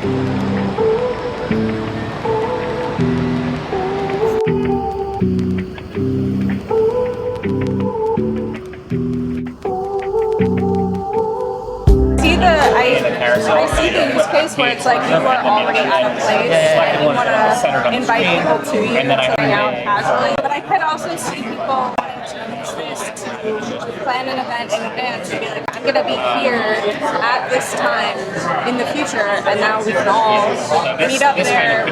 I see the use case where it's like you are already at a place and you want to invite people to you to hang out casually. But I could also see people wanting to use this to plan an event in advance and be like, I'm going to be here at this time in the future, and now we can all meet up there,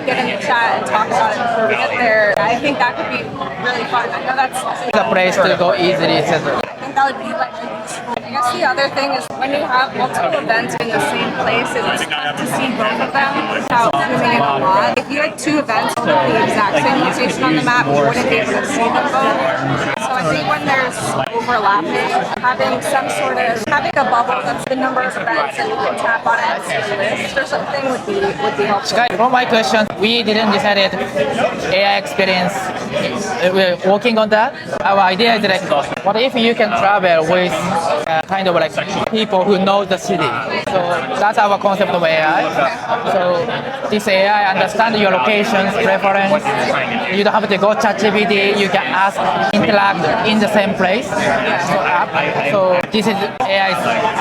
get in the chat and talk about it before we get there. I think that could be really fun. I know that's a place to go easily, etc. I think that would be like useful. I guess the other thing is when you have multiple events in the same place, it's tough to see both of them without zooming in a lot. If you had two events with the exact same location on the map, you wouldn't be able to see them both. So I think when there's overlapping, having a bubble that's the number of events and you can tap on it as a list or something would be helpful. From my question, we didn't decide AI experience. We're working on that. Our idea is like, what if you can travel with kind of like people who know the city? So that's our concept of AI. So this AI understands your locations, preference. You don't have to go ChatGPT. You can ask, interact in the same place. So this is AI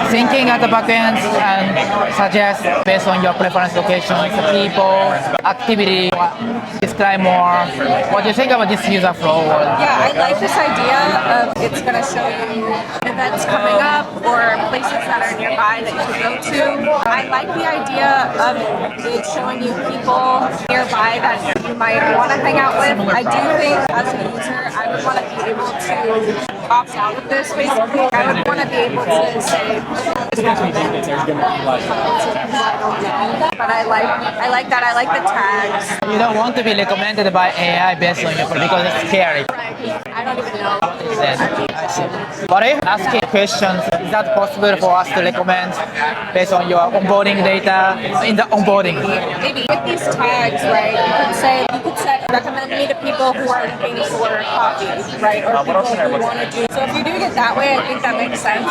thinking at the back end and suggest based on your preference, locations, people, activity. Describe more. What do you think about this user flow? Yeah, I like this idea of it's going to show you events coming up or places that are nearby that you can go to. I like the idea of it showing you people nearby that you might want to hang out with. I do think as a user, I would want to be able to opt out of this basically. I would want to be able to say, but I like that. I like the tags. You don't want to be recommended by AI based on your because it's scary. Right. I don't even know. I see. But if asking questions, is that possible for us to recommend based on your onboarding data in the onboarding? Maybe with these tags, right? You could say recommend me to people who are looking for coffee, right? Or people who want to do. So if you do it that way, I think that makes sense.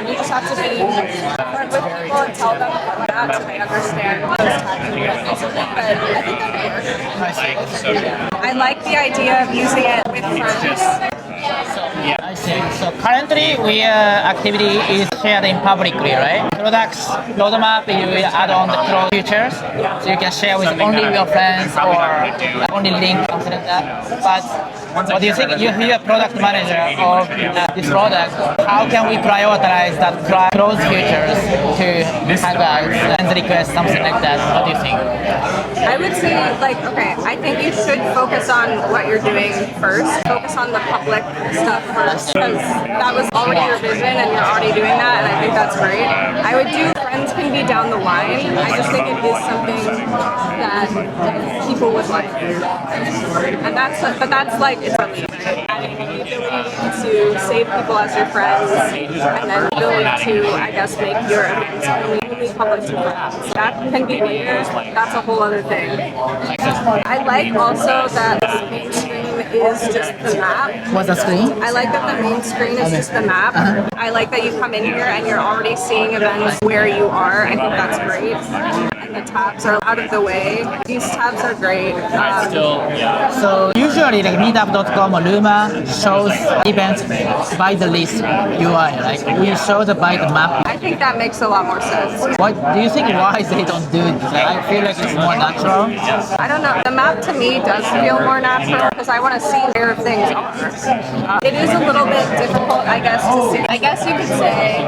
You just have to be upfront with people and tell them that so they understand those tags. But I think that would work. I like the idea of using it with friends. I see. So currently, activity is shared in publicly, right? Products roadmap, you will add on the pro features, so you can share with only your friends or only link something like that. But what do you think? You're a product manager of this product. How can we prioritize that close features to Hangouts and request something like that? What do you think? I would say, I think you should focus on what you're doing first. Focus on the public stuff first, because that was already your vision and you're already doing that, and I think that's great. I would do friends can be down the line. I just think it is something that people would like. And that's like, it's a lead. Having the ability to save people as your friends, and then the ability to, I guess, make your events only public to friends. That can be later. That's a whole other thing. I like also that the main screen is just the map. What's the screen? I like that the main screen is just the map. I like that you come in here and you're already seeing events where you are. I think that's great. And the tabs are out of the way. These tabs are great. So usually like meetup.com or Luma shows events by the list UI, like we show by the map. I think that makes a lot more sense. What do you think why they don't do it? Like, I feel like it's more natural. I don't know. The map to me does feel more natural because I want to see where things are. It is a little bit difficult, I guess, to see. I guess you could say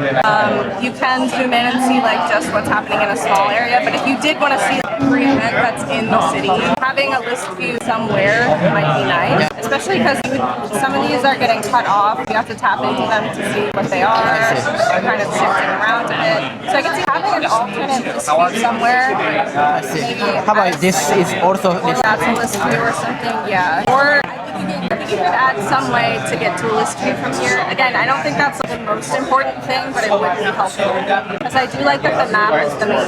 you can zoom in and see like just what's happening in a small area, but if you did want to see every event that's in the city, having a list view somewhere might be nice, especially because some of these are getting cut off. You have to tap into them to see what they are. They're kind of shifting around a bit. So I can see having an alternate list view somewhere. I see. How about this is also Or that's a list view or something, yeah. Or I think you could add some way to get to a list view from here. Again, I don't think that's the most important thing, but it would be helpful. Because I do like that the map is the main